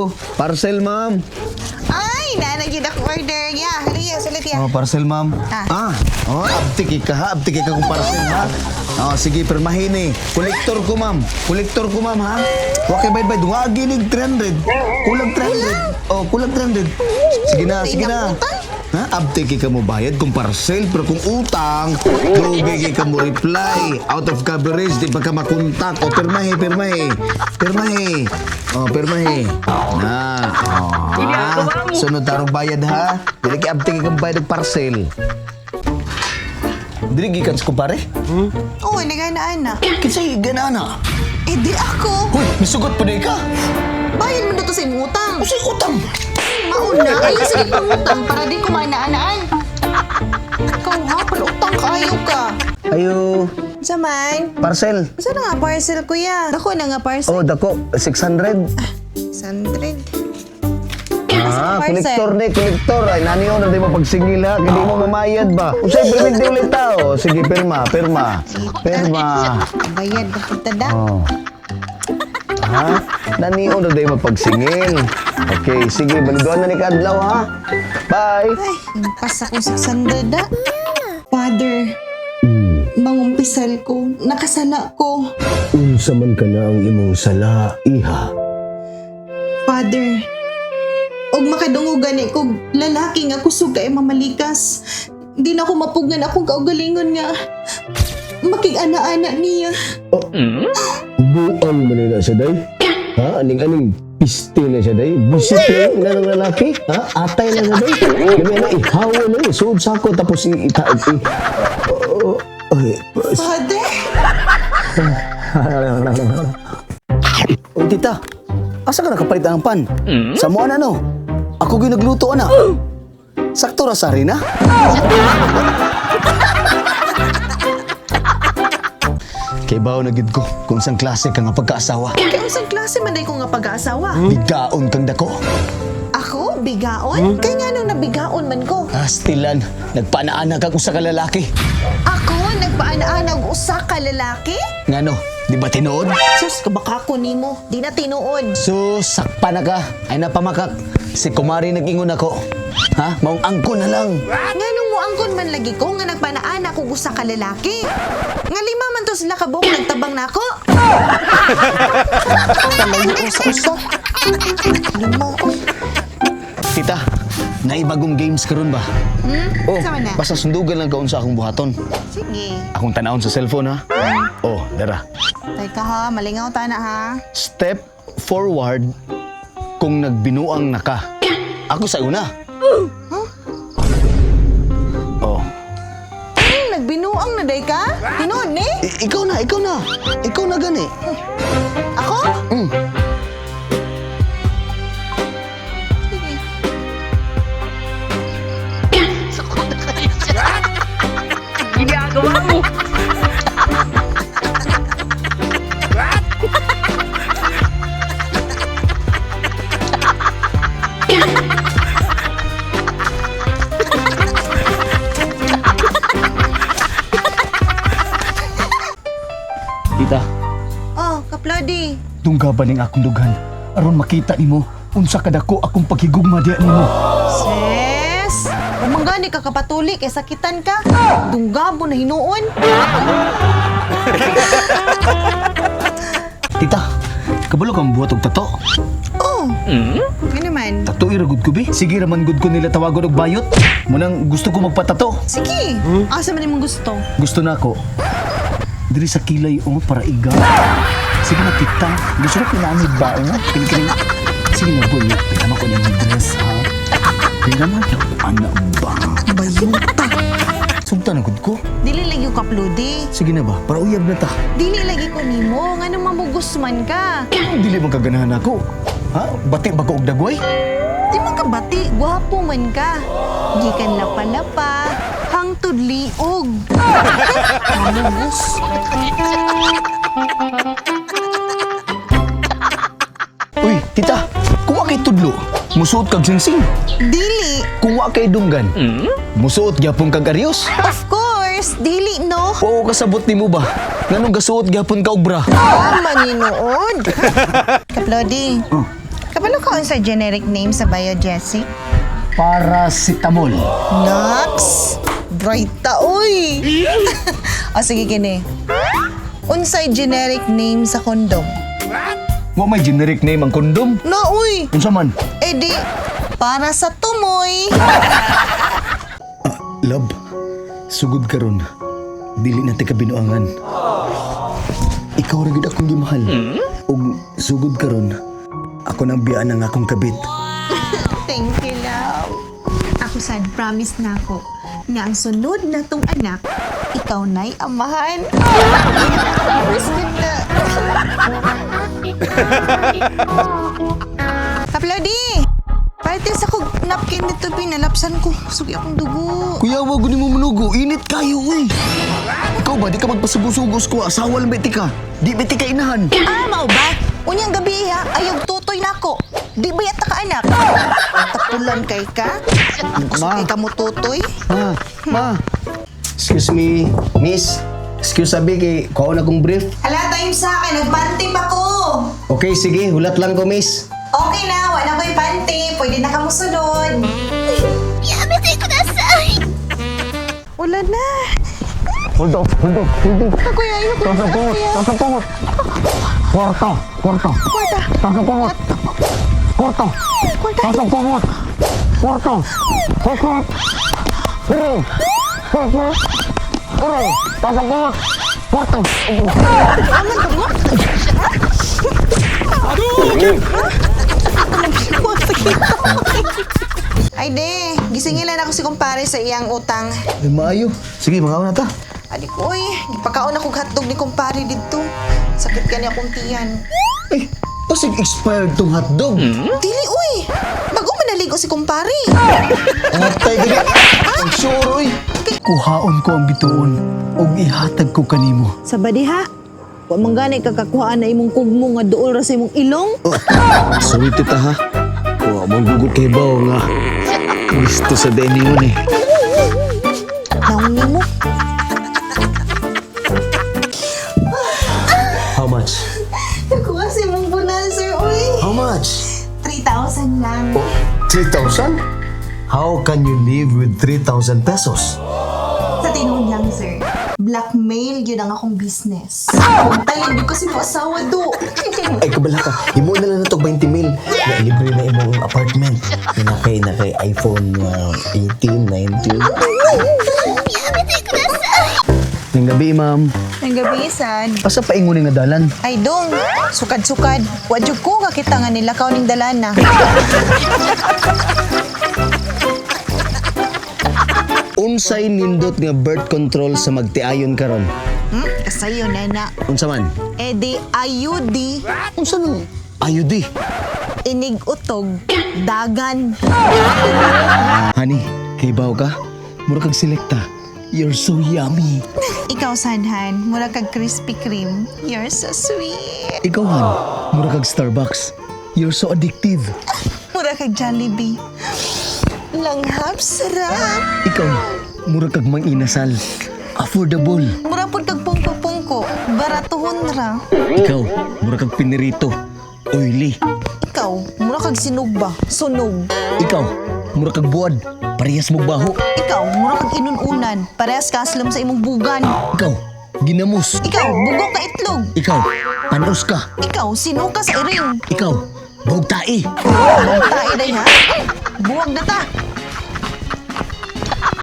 Hello, parcel ma'am. Ay, nanagid ako order. Yeah, haliya, salit ya. Oh, parcel ma'am. Abtiki ka ha, abtiki ka kung parcel ha. Sige, permahin eh. Kolektor ko ma'am ha. Okay, bye-bye. Dungagi nig 300. Kulang 300. Oh, kulang 300. Sige na. Ha? Abtiki ka mo bayad kung parcel, pero kung utang, lubig ka mo reply. Out of coverage, di ba ka makontak? O, pirmahe. O, pirmahe. Na. Ha? Sunod tarong bayad ha. Dili ki abtiki kang bayad ng parcel. Dili gikan sa kumpare? Oo, nagana-ana. Kinsay ganana? Eh, di ako. Hoy, misugot pa na ka. Bayad mo na to sa imong utang. Usay utang. Mauna, ay sige pang utang para di ko maanaan. Ikaw ha, utang kayo ka. Ayo, Saman, parcel. saan na nga parcel, kuya? Ako na nga parcel. Oh, dako, 600. 600. Kolektor ni, kolektor. Ay, nani yun, hindi mo pagsingil ha. Hindi mo mamayad ba? Kung sa'yo, permit di ulit tao. Sige, pirma. Bayad na punta da. Oh. Ha? Nani yun, hindi mo pagsingil. Okay, sige, baliduan na ni Kadlaw ha. Bye. Ay, impas akong 600 da. Father, mangumpisal ko, nakasala ko. Unsa man ka na ang imong sala, iha. Father, og makadungugan ko lalaki nga kusog kay mamalikas. Di na ako mapugan akong kaugalingon nga makig-ana-ana niya. Buang man na siya, day? Ha? Aning piste na siya, day? Busit na ng lalaki? Ha? Atay na siya, day? Gabi na, ihawa na, isuod sa ako, tapos itaag. Father, Uy, tita. Asa ka nakapalit ang pan? Sa mo na no? Ako ginagluto ana. Sakto ra sa rin ha? Kay bawo na gid ko kung sang klase ka nga pagkaasawa. kay unsang klase man day ko nga pag-aasawa? Bigaon kang dako. Ako bigaon? Kay nga nung nabigaon man ko. Astilan, nagpaana-ana kag usa ka lalaki. Ako nagpaana-ana og usa ka lalaki? Ngano, di ba tinuod? Sus, kabaka ko nimo, di na tinuod. Sus, sakpa na ka. Ay napamakak. Si Kumari nag-ingon ako. Ha? Maong angko na lang. Nganong mo angkon man lagi ko nga nagpanaan ako usa ka lalaki. Nga lima man to sila kabok nagtabang nako. Talayo usa-usa. Lima ko. Tita, naibagong games karon ba? Oh, Sama na. basta sundugan lang kaon sa akong buhaton. Sige. Akong tanawon sa cellphone ha. Oh, dara. Teka ha, malingaw ta na ha. Step forward kung nagbinuang na ka. Ako sa una. Oh. Nagbinuang na day ka? Tinuod ni? Ikaw na. Ikaw na gani. Ako? Mm. Sige. Ginagawa mo! Tita, Oh, kaplodi. tungga ba ning akong dughan? Aron makita nimo unsa kadako akong paghigugma diha nimo. Sis! Umanggani ka kapatuli kay sakitan ka. Dunggabo na hinuon. Tita, kabalo kang buhat og tato. Oh. Ano naman? Tato iragud ko bi. Sige raman gud ko nila tawagon og bayot. Munang gusto ko magpatato. Sige. Asa man imong gusto? Gusto na ako. Diri sa kilay o para iga. Sige na tita. Gusto ko pinamig ba o nga? Kini-kini. Sige na boy. Pinama ko niya ng dress ha. Pinama niya. Ano ba? Bayuta. Sugta na gud ko. Dili lagi yung kaplodi. Sige na ba? Para uyab na ta. Dili lagi ko nimo. Nga nung mamugusman ka. Dili man kaganahan ako. Ha? Bati ba ko og dagway? Di man ka bati. Gwapo man ka. Gikan lapa-lapa. Hangtod liog. Mamugus. Uy, tita. Kung wa kay tudlo, musuot kag singsing. Dili. Kung wa kay dunggan, musuot gyapon kag aryos. Of course. Dili, no? Oo, kasabot nimo ba? Nganong gasuot gyapon ka og bra? Ah, maninood. Kaplodi. Kabalo ka sa generic name sa Biogesic? Paracetamol. Naks! Bright ta, uy! O sige, kini. Unsay generic name sa kondom? Wa may generic name ang kondom. No, uy! Unsa man? Eh di, para sa tumoy. Love, sugod karon. Dili na ka binuangan. Ikaw ra gid akong gimahal. Ug sugod karon, ako nang biyaan ang akong kabit. Thank you, love. Ako sad, promise na ako na ang sunod na tong anak, ikaw na'y amahan. Promise ko na. Kaplodi! Pwede sa kong napkin dito, pinalapsan ko. Sugi akong dugo. Kuya, wag ni mo manugo. Init kayo, uy. Ikaw ba, di ka magpasugos-sugos ko. Asawa lang beti ka. Di beti ka inahan. Ah, mao ba? Unyang gabi ha, ayog tutoy na ako. Di ba yata ka anak? Tapulan kay ka? Gusto Ma. kay ka mo tutoy? Ma. Excuse me, miss. Excuse sabi kay kaon akong brief. Hala, time sa akin. Nagpantim ako. Okay, sige. Hulat lang ko, miss. Okay na, wala ko'y panty. Pwede na kamo sunod. Wala na. Hold up. Kuya, ayun ko. Tasapungot. Kwarto. Kwarta. Tasapungot. Kwarto. Kwarta. Tasapungot. Kwarto. Tasapungot. Kwarto. Aman ka mo? Ay de, gisingilan ako si kumpare sa iyang utang. Ay, maayo. Sige, mga na ta. Adik, uy, gipakaon ako hotdog ni kumpare dito. Sakit ka niya akong tiyan. Ay, pasig expired tong hotdog. Dili, uy! Bago manaligo si kumpare. Atay gani. Ang sure, uy. Kuhaon ko ang bituon ug ihatag ko kanimo. Sa badiha, wa man gani kakakuhaan na imong kugmo nga duol ra sa imong ilong. Sorry tita ha. Wa magugod kay bawo nga. Gusto sa deni mo ni. Naong nimo. How much? Nakuha sa imong bonanza, uy. How much? 3,000 lang. 3,000? How can you live with 3,000 pesos? Sa tinuod lang, sir. Blackmail yun ang akong business. Kung talin ko si mo asawa do. Ay, kabala ka. Imo na lang na to 20 mil. Na libre na imong apartment. Na kay iPhone 18, 19. Ng gabi, ma'am. Ang gabi, sad. Asa pa inguning nadalan? Ay, dong. Sukad-sukad. Wadyo ko kakita nga nila kauning dalana. Unsay nindot nga birth control sa magtiayon karon? Kasayo, nena. Unsa man? Eh di, ayudi. Unsa nang ayudi? Inig utog. Dagan. Honey, kay baw ka? Mura kag selekta. You're so yummy. Ikaw, Sanhan. Mura kag Krispy Kreme. You're so sweet. Ikaw, Han, mura kag Starbucks. You're so addictive. Mura kag Jollibee. Langhap, sarap. Ikaw, mura kag mang inasal. Affordable. Mura po kag pungko-pungko. Baratuhon ra. Ikaw, mura kag pinirito. Oily. Ikaw, mura kag sinugba. Sunog. Ikaw, mura kag buwad. Parehas mo baho. Ikaw, mura kag inununan. Parehas kaslam sa imong bugan. Ikaw, ginamos. Ikaw, bugok ka itlog. Ikaw, panos ka. Ikaw, sinuka sa iring. Ikaw, bugtai. Buwag tayo na ha. Buwag na ta.